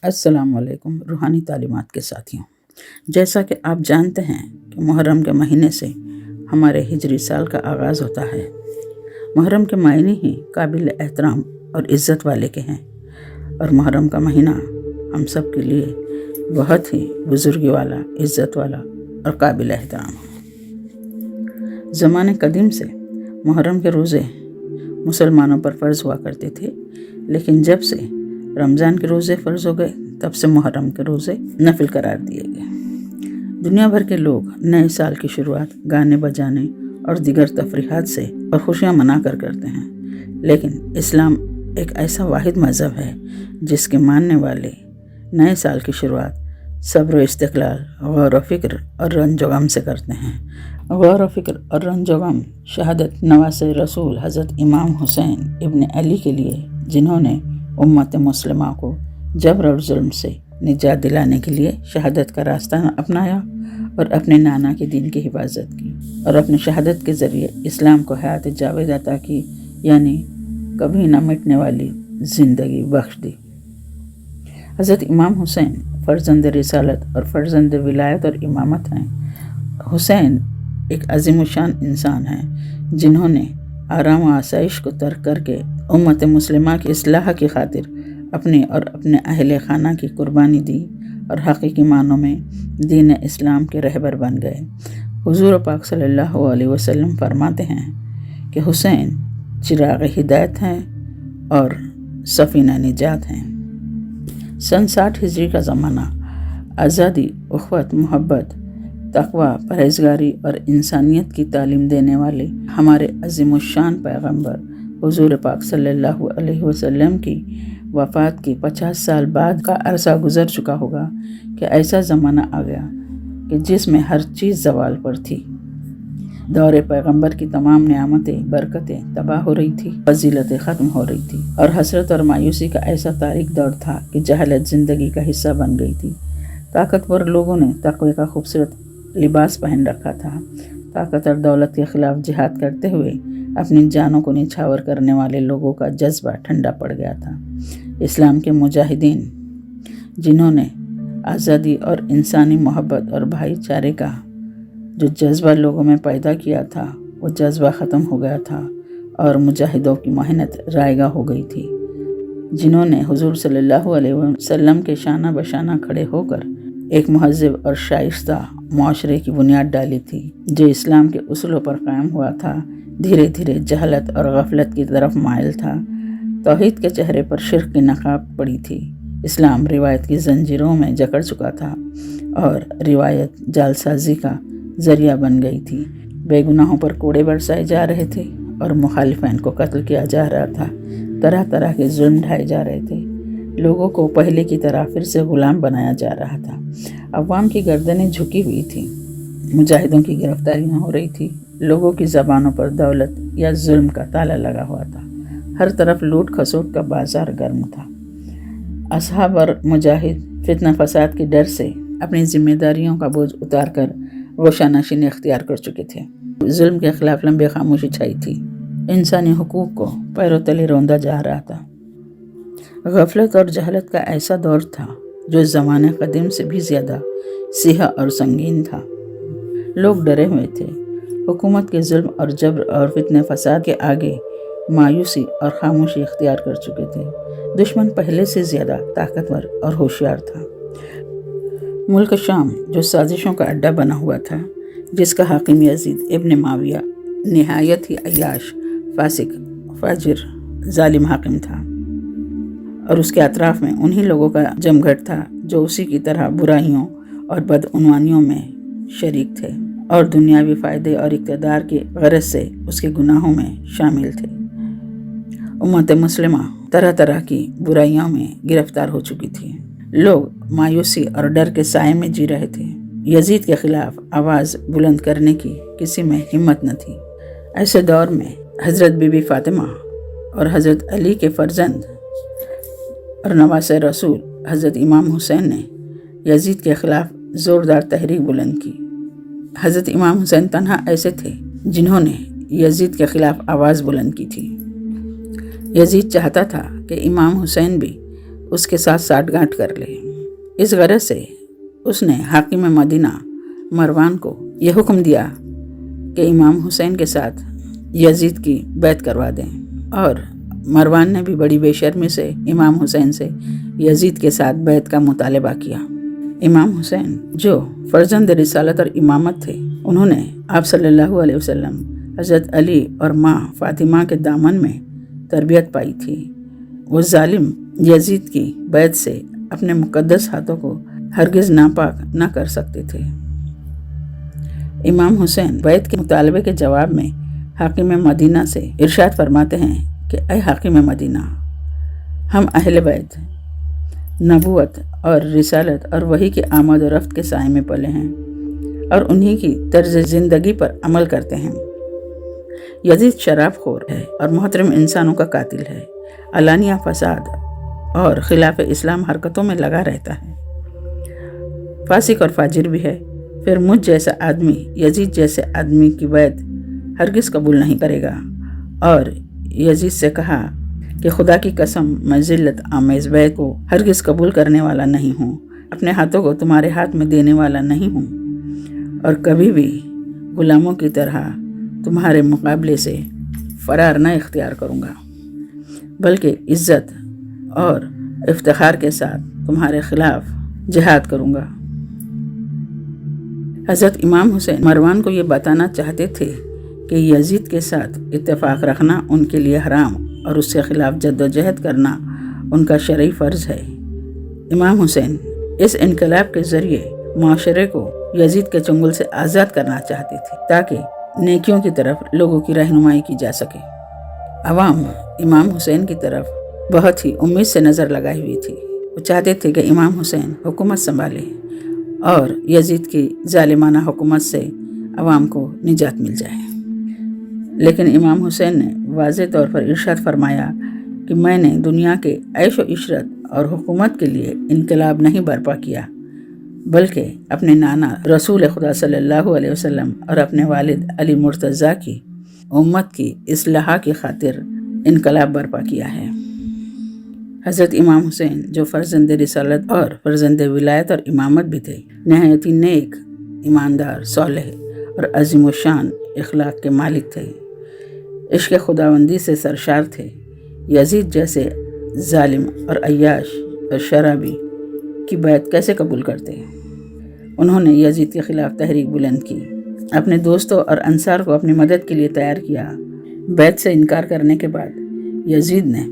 السلام علیکم روحانی تعلیمات کے ساتھیوں، جیسا کہ آپ جانتے ہیں کہ محرم کے مہینے سے ہمارے ہجری سال کا آغاز ہوتا ہے۔ محرم کے معنی ہی قابل احترام اور عزت والے کے ہیں، اور محرم کا مہینہ ہم سب کے لیے بہت ہی بزرگی والا، عزت والا اور قابل احترام ہے۔ زمانے قدیم سے محرم کے روزے مسلمانوں پر فرض ہوا کرتے تھے، لیکن جب سے رمضان کے روزے فرض ہو گئے تب سے محرم کے روزے نفل قرار دیے گئے۔ دنیا بھر کے لوگ نئے سال کی شروعات گانے بجانے اور دیگر تفریحات سے اور خوشیاں منا کر کرتے ہیں، لیکن اسلام ایک ایسا واحد مذہب ہے جس کے ماننے والے نئے سال کی شروعات صبر و استقلال، غور و فکر اور رنج و غم سے کرتے ہیں۔ غور و فکر اور رنج و غم شہادت نواسۂ رسول حضرت امام حسین ابن علی کے لیے، جنہوں نے امت مسلمہ کو جبر اور ظلم سے نجات دلانے کے لیے شہادت کا راستہ اپنایا اور اپنے نانا کے دین کی حفاظت کی، اور اپنے شہادت کے ذریعے اسلام کو حیات جاوید عطا کی، یعنی کبھی نہ مٹنے والی زندگی بخش دی۔ حضرت امام حسین فرزند رسالت اور فرزند ولایت اور امامت ہیں۔ حسین ایک عظیم الشان انسان ہیں جنہوں نے آرام و آسائش کو ترک کر کے امت مسلمہ کی اصلاح کی خاطر اپنی اور اپنے اہل خانہ کی قربانی دی، اور حقیقی معنوں میں دین اسلام کے رہبر بن گئے۔ حضور پاک صلی اللہ علیہ وسلم فرماتے ہیں کہ حسین چراغ ہدایت ہیں اور سفینہ نجات ہیں۔ سن 60 ہجری کا زمانہ آزادی، اخوت، محبت، تقوی، پرہیزگاری اور انسانیت کی تعلیم دینے والے ہمارے عظیم الشان پیغمبر حضور پاک صلی اللہ علیہ وسلم کی وفات کے 50 سال بعد کا عرصہ گزر چکا ہوگا کہ ایسا زمانہ آ گیا کہ جس میں ہر چیز زوال پر تھی۔ دور پیغمبر کی تمام نعمتیں، برکتیں تباہ ہو رہی تھی، فضیلتیں ختم ہو رہی تھی، اور حسرت اور مایوسی کا ایسا تاریک دور تھا کہ جہالت زندگی کا حصہ بن گئی تھی۔ طاقتور لوگوں نے تقوی کا خوبصورت لباس پہن رکھا تھا۔ طاقت اور دولت کے خلاف جہاد کرتے ہوئے اپنی جانوں کو نچھاور کرنے والے لوگوں کا جذبہ ٹھنڈا پڑ گیا تھا۔ اسلام کے مجاہدین، جنہوں نے آزادی اور انسانی محبت اور بھائی چارے کا جو جذبہ لوگوں میں پیدا کیا تھا، وہ جذبہ ختم ہو گیا تھا، اور مجاہدوں کی محنت رائگاں ہو گئی تھی، جنہوں نے حضور صلی اللہ علیہ وسلم کے شانہ بشانہ کھڑے ہو کر ایک مہذب اور شائستہ معاشرے کی بنیاد ڈالی تھی جو اسلام کے اصولوں پر قائم ہوا تھا، دھیرے دھیرے جہالت اور غفلت کی طرف مائل تھا۔ توحید کے چہرے پر شرک کی نقاب پڑی تھی۔ اسلام روایت کی زنجیروں میں جکڑ چکا تھا، اور روایت جعلسازی کا ذریعہ بن گئی تھی۔ بے گناہوں پر کوڑے برسائے جا رہے تھے، اور مخالفین کو قتل کیا جا رہا تھا۔ طرح طرح کے ظلم ڈھائے جا رہے تھے۔ لوگوں کو پہلے کی طرح پھر سے غلام بنایا جا رہا تھا۔ عوام کی گردنیں جھکی ہوئی تھیں، مجاہدوں کی گرفتاریاں ہو رہی تھی، لوگوں کی زبانوں پر دولت یا ظلم کا تالا لگا ہوا تھا، ہر طرف لوٹ کھسوٹ کا بازار گرم تھا۔ اصحاب اور مجاہد فتنہ فساد کے ڈر سے اپنی ذمہ داریوں کا بوجھ اتار کر گوشہ نشینی اختیار کر چکے تھے۔ ظلم کے خلاف لمبی خاموشی چھائی تھی۔ انسانی حقوق کو پیروں تلے روندا جا رہا تھا۔ غفلت اور جہالت کا ایسا دور تھا جو زمانے قدیم سے بھی زیادہ سیاہ اور سنگین تھا۔ لوگ ڈرے ہوئے تھے۔ حکومت کے ظلم اور جبر اور فتنہ فساد کے آگے مایوسی اور خاموشی اختیار کر چکے تھے۔ دشمن پہلے سے زیادہ طاقتور اور ہوشیار تھا۔ ملک شام جو سازشوں کا اڈا بنا ہوا تھا، جس کا حاکم یزید ابن معاویہ نہایت ہی عیاش، فاسق، فاجر، ظالم حاکم تھا، اور اس کے اطراف میں انہی لوگوں کا جمگھٹ تھا جو اسی کی طرح برائیوں اور بدعنوانیوں میں شریک تھے، اور دنیاوی فائدے اور اقتدار کی غرض سے اس کے گناہوں میں شامل تھے۔ امت مسلمہ طرح طرح کی برائیوں میں گرفتار ہو چکی تھی۔ لوگ مایوسی اور ڈر کے سائے میں جی رہے تھے۔ یزید کے خلاف آواز بلند کرنے کی کسی میں ہمت نہ تھی۔ ایسے دور میں حضرت بی بی فاطمہ اور حضرت علی کے فرزند اور نواسۂ رسول حضرت امام حسین نے یزید کے خلاف زوردار تحریک بلند کی۔ حضرت امام حسین تنہا ایسے تھے جنہوں نے یزید کے خلاف آواز بلند کی تھی۔ یزید چاہتا تھا کہ امام حسین بھی اس کے ساتھ ساٹھ گانٹھ کر لے۔ اس غرض سے اس نے حاکم مدینہ مروان کو یہ حکم دیا کہ امام حسین کے ساتھ یزید کی بیعت کروا دیں، اور مروان نے بھی بڑی بے شرمی سے امام حسین سے یزید کے ساتھ بیعت کا مطالبہ کیا۔ امام حسین جو فرزند رسالت اور امامت تھے، انہوں نے آپ صلی اللہ علیہ وسلم، حضرت علی اور ماں فاطمہ کے دامن میں تربیت پائی تھی۔ وہ ظالم یزید کی بیعت سے اپنے مقدس ہاتھوں کو ہرگز ناپاک نہ کر سکتے تھے۔ امام حسین بیعت کے مطالبے کے جواب میں حاکم مدینہ سے ارشاد فرماتے ہیں کہ اے حاکم مدینہ، ہم اہل بیت نبوت اور رسالت اور وحی کی آمد و رفت کے سائے میں پلے ہیں اور انہی کی طرز زندگی پر عمل کرتے ہیں۔ یزید شراب خور ہے اور محترم انسانوں کا قاتل ہے، علانیہ فساد اور خلاف اسلام حرکتوں میں لگا رہتا ہے، فاسق اور فاجر بھی ہے۔ پھر مجھ جیسا آدمی یزید جیسے آدمی کی بیعت ہرگز قبول نہیں کرے گا۔ اور یزید سے کہا کہ خدا کی قسم، میں ذلت آمیز بیعت کو ہرگز قبول کرنے والا نہیں ہوں، اپنے ہاتھوں کو تمہارے ہاتھ میں دینے والا نہیں ہوں، اور کبھی بھی غلاموں کی طرح تمہارے مقابلے سے فرار نہ اختیار کروں گا، بلکہ عزت اور افتخار کے ساتھ تمہارے خلاف جہاد کروں گا۔ حضرت امام حسین مروان کو یہ بتانا چاہتے تھے کہ یزید کے ساتھ اتفاق رکھنا ان کے لیے حرام اور اس کے خلاف جد و جہد کرنا ان کا شرعی فرض ہے۔ امام حسین اس انقلاب کے ذریعے معاشرے کو یزید کے چنگل سے آزاد کرنا چاہتے تھے تاکہ نیکیوں کی طرف لوگوں کی رہنمائی کی جا سکے۔ عوام امام حسین کی طرف بہت ہی امید سے نظر لگائی ہوئی تھی۔ وہ چاہتے تھے کہ امام حسین حکومت سنبھالے اور یزید کی ظالمانہ حکومت سے عوام کو نجات مل جائے، لیکن امام حسین نے واضح طور پر ارشاد فرمایا کہ میں نے دنیا کے عیش و عشرت اور حکومت کے لیے انقلاب نہیں برپا کیا، بلکہ اپنے نانا رسول خدا صلی اللہ علیہ وسلم اور اپنے والد علی مرتضیٰ کی امت کی اصلاح کی خاطر انقلاب برپا کیا ہے۔ حضرت امام حسین جو فرزند رسالت اور فرزند ولایت اور امامت بھی تھے، نہایت نیک، ایماندار، صالح اور عظیم الشان اخلاق کے مالک تھے، عشق خداوندی سے سرشار تھے۔ یزید جیسے ظالم اور عیاش اور شرابی کی بیعت کیسے قبول کرتے؟ انہوں نے یزید کے خلاف تحریک بلند کی، اپنے دوستوں اور انصار کو اپنی مدد کے لیے تیار کیا۔ بیعت سے انکار کرنے کے بعد یزید نے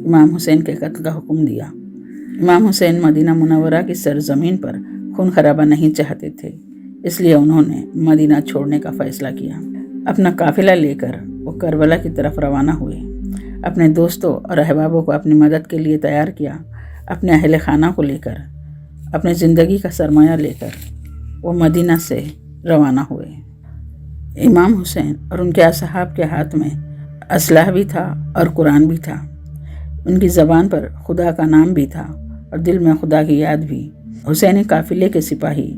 امام حسین کے قتل کا حکم دیا۔ امام حسین مدینہ منورہ کی سرزمین پر خون خرابہ نہیں چاہتے تھے، اس لیے انہوں نے مدینہ چھوڑنے کا فیصلہ کیا۔ اپنا قافلہ لے کر وہ کربلا کی طرف روانہ ہوئے، اپنے دوستوں اور احبابوں کو اپنی مدد کے لیے تیار کیا۔ اپنے اہل خانہ کو لے کر، اپنے زندگی کا سرمایہ لے کر وہ مدینہ سے روانہ ہوئے۔ امام حسین اور ان کے اصحاب کے ہاتھ میں اسلحہ بھی تھا اور قرآن بھی تھا، ان کی زبان پر خدا کا نام بھی تھا اور دل میں خدا کی یاد بھی۔ حسینی قافلے کے سپاہی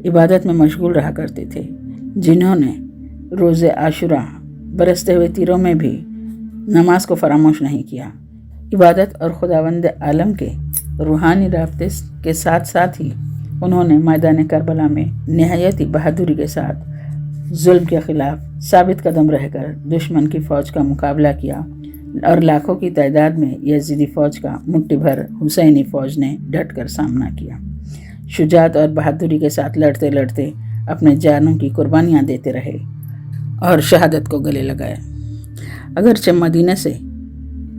عبادت میں مشغول رہا کرتے تھے، جنہوں نے روز عاشورہ برستے ہوئے تیروں میں بھی نماز کو فراموش نہیں کیا۔ عبادت اور خداوند عالم کے روحانی رابطے کے ساتھ ساتھ ہی انہوں نے میدان کربلا میں نہایت بہادری کے ساتھ ظلم کے خلاف ثابت قدم رہ کر دشمن کی فوج کا مقابلہ کیا، اور لاکھوں کی تعداد میں یزیدی فوج کا مٹھی بھر حسینی فوج نے ڈٹ کر سامنا کیا۔ شجاعت اور بہادری کے ساتھ لڑتے لڑتے اپنے جانوں کی قربانیاں دیتے رہے اور شہادت کو گلے لگائے۔ اگرچہ مدینہ سے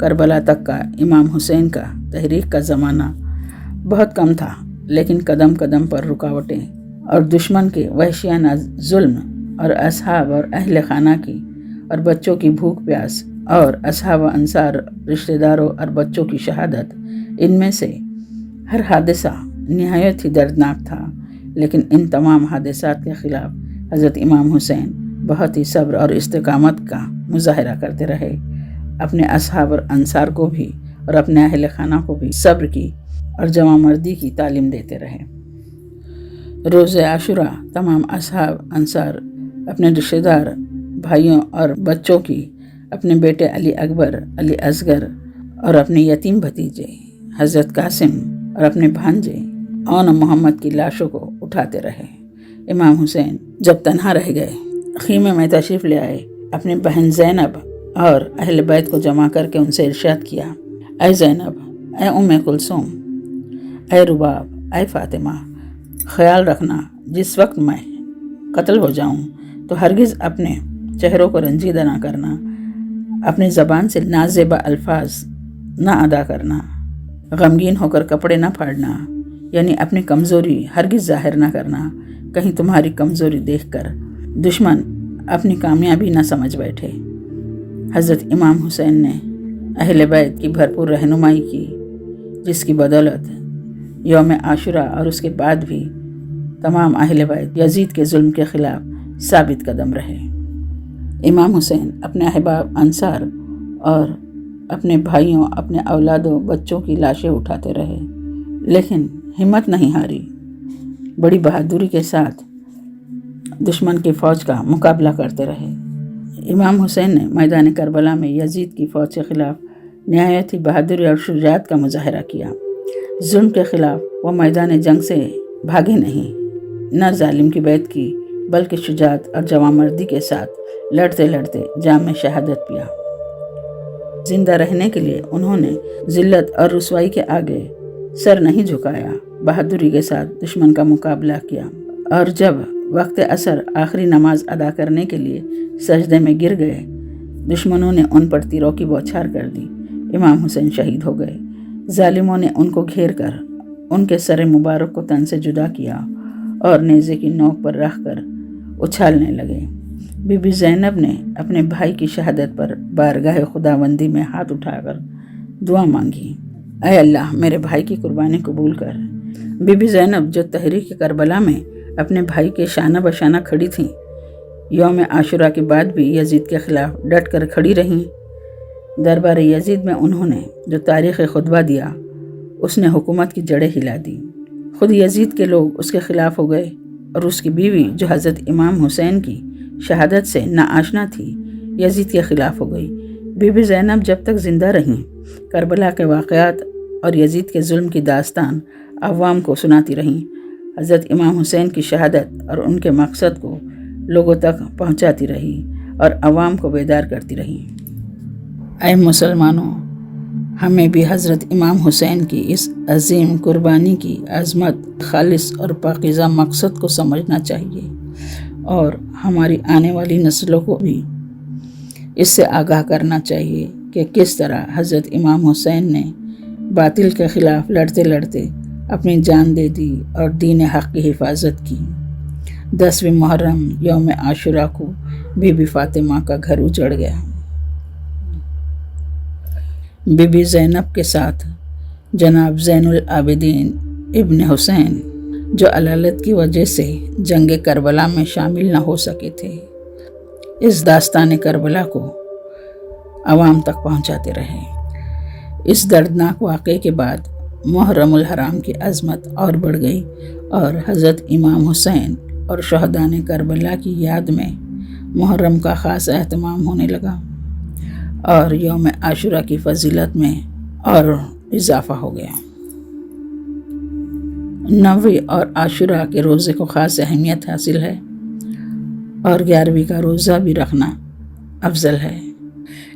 کربلا تک کا امام حسین کا تحریک کا زمانہ بہت کم تھا، لیکن قدم قدم پر رکاوٹیں اور دشمن کے وحشیانہ ظلم اور اصحاب اور اہل خانہ کی اور بچوں کی بھوک پیاس اور اصحاب و انصار رشتہ داروں اور بچوں کی شہادت، ان میں سے ہر حادثہ نہایت ہی دردناک تھا، لیکن ان تمام حادثات کے خلاف حضرت امام حسین بہت ہی صبر اور استقامت کا مظاہرہ کرتے رہے، اپنے اصحاب اور انصار کو بھی اور اپنے اہل خانہ کو بھی صبر کی اور جمع مردی کی تعلیم دیتے رہے۔ روز عاشورہ تمام اصحاب انصار اپنے رشتہ دار بھائیوں اور بچوں کی، اپنے بیٹے علی اکبر، علی اصغر اور اپنے یتیم بھتیجے حضرت قاسم اور اپنے بھانجے اون محمد کی لاشوں کو اٹھاتے رہے۔ امام حسین جب تنہا رہ گئے، خیمے میں تشریف لے آئے، اپنی بہن زینب اور اہل بیت کو جمع کر کے ان سے ارشاد کیا، اے زینب، اے ام کلثوم، اے رباب، اے فاطمہ، خیال رکھنا جس وقت میں قتل ہو جاؤں تو ہرگز اپنے چہروں کو رنجیدہ نہ کرنا، اپنی زبان سے نازیبا الفاظ نہ ادا کرنا، غمگین ہو کر کپڑے نہ پھاڑنا، یعنی اپنی کمزوری ہرگز ظاہر نہ کرنا، کہیں تمہاری کمزوری دیکھ کر دشمن اپنی کامیابی نہ سمجھ بیٹھے۔ حضرت امام حسین نے اہل بیت کی بھرپور رہنمائی کی، جس کی بدولت یوم عاشوراء اور اس کے بعد بھی تمام اہل بیت یزید کے ظلم کے خلاف ثابت قدم رہے۔ امام حسین اپنے احباب انصار اور اپنے بھائیوں، اپنے اولاد و بچوں کی لاشیں اٹھاتے رہے، لیکن ہمت نہیں ہاری، بڑی بہادری کے ساتھ دشمن کی فوج کا مقابلہ کرتے رہے۔ امام حسین نے میدان کربلا میں یزید کی فوج کے خلاف نہایت ہی بہادری اور شجاعت کا مظاہرہ کیا۔ ظلم کے خلاف وہ میدان جنگ سے بھاگے نہیں، نہ ظالم کی بیعت کی، بلکہ شجاعت اور جوانمردی کے ساتھ لڑتے لڑتے جام شہادت پیا۔ زندہ رہنے کے لیے انہوں نے ذلت اور رسوائی کے آگے سر نہیں جھکایا، بہادری کے ساتھ دشمن کا مقابلہ کیا، اور جب وقت عصر آخری نماز ادا کرنے کے لیے سجدے میں گر گئے، دشمنوں نے ان پر تیروں کی بوچھار کر دی۔ امام حسین شہید ہو گئے۔ ظالموں نے ان کو گھیر کر ان کے سر مبارک کو تن سے جدا کیا اور نیزے کی نوک پر رکھ کر اچھالنے لگے۔ بی بی زینب نے اپنے بھائی کی شہادت پر بارگاہ خداوندی میں ہاتھ اٹھا کر دعا مانگی، اے اللہ میرے بھائی کی قربانی قبول کر۔ بی بی زینب جو تحریک کربلا میں اپنے بھائی کے شانہ بشانہ کھڑی تھیں، یوم عاشوراء کے بعد بھی یزید کے خلاف ڈٹ کر کھڑی رہیں۔ دربار یزید میں انہوں نے جو تاریخ خطبہ دیا، اس نے حکومت کی جڑیں ہلا دی۔ خود یزید کے لوگ اس کے خلاف ہو گئے، اور اس کی بیوی جو حضرت امام حسین کی شہادت سے ناآشنا تھی، یزید کے خلاف ہو گئی۔ بی بی زینب جب تک زندہ رہیں، کربلا کے واقعات اور یزید کے ظلم کی داستان عوام کو سناتی رہیں، حضرت امام حسین کی شہادت اور ان کے مقصد کو لوگوں تک پہنچاتی رہی اور عوام کو بیدار کرتی رہی۔ اے مسلمانوں، ہمیں بھی حضرت امام حسین کی اس عظیم قربانی کی عظمت، خالص اور پاکیزہ مقصد کو سمجھنا چاہیے، اور ہماری آنے والی نسلوں کو بھی اس سے آگاہ کرنا چاہیے کہ کس طرح حضرت امام حسین نے باطل کے خلاف لڑتے لڑتے اپنی جان دے دی اور دین حق کی حفاظت کی۔ 10ویں محرم یوم عاشوراء کو بی بی فاطمہ کا گھر اجڑ گیا۔ بی بی زینب کے ساتھ جناب زین العابدین ابن حسین، جو علالت کی وجہ سے جنگ کربلا میں شامل نہ ہو سکے تھے، اس داستان کربلا کو عوام تک پہنچاتے رہے۔ اس دردناک واقعے کے بعد محرم الحرام کی عظمت اور بڑھ گئی، اور حضرت امام حسین اور شہداء کربلا کی یاد میں محرم کا خاص اہتمام ہونے لگا، اور یوم عاشوراء کی فضیلت میں اور اضافہ ہو گیا۔ 9ویں اور عاشوراء کے روزے کو خاص اہمیت حاصل ہے، اور 11ویں کا روزہ بھی رکھنا افضل ہے۔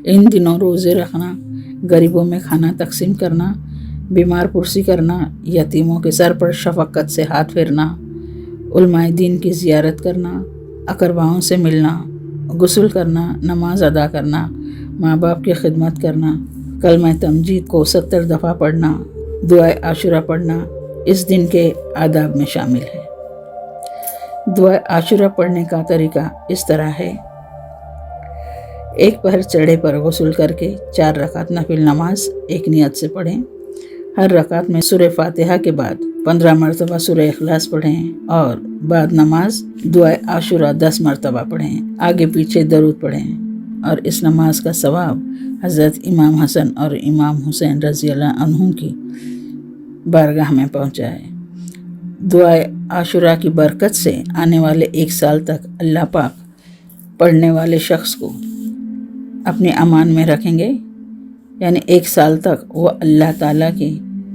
ان دنوں روزے رکھنا، غریبوں میں کھانا تقسیم کرنا، بیمار پرسی کرنا، یتیموں کے سر پر شفقت سے ہاتھ پھیرنا، علماء دین کی زیارت کرنا، اقرباؤں سے ملنا، غسل کرنا، نماز ادا کرنا، ماں باپ کی خدمت کرنا، کلمہ تمجید کو 70 دفعہ پڑھنا، دعائے عاشوراء پڑھنا اس دن کے آداب میں شامل ہے۔ دعائے عاشوراء پڑھنے کا طریقہ اس طرح ہے: ایک پہر چڑھے پر غسل کر کے 4 رکعت نفل نماز ایک نیت سے پڑھیں۔ ہر رکعت میں سورہ فاتحہ کے بعد 15 مرتبہ سورہ اخلاص پڑھیں، اور بعد نماز دعائے عاشوراء 10 مرتبہ پڑھیں، آگے پیچھے درود پڑھیں، اور اس نماز کا ثواب حضرت امام حسن اور امام حسین رضی اللہ عنہم کی بارگاہ میں پہنچائے۔ دعائے عاشوراء کی برکت سے آنے والے 1 سال تک اللہ پاک پڑھنے والے شخص کو اپنے امان میں رکھیں گے، یعنی 1 سال تک وہ اللہ تعالیٰ کی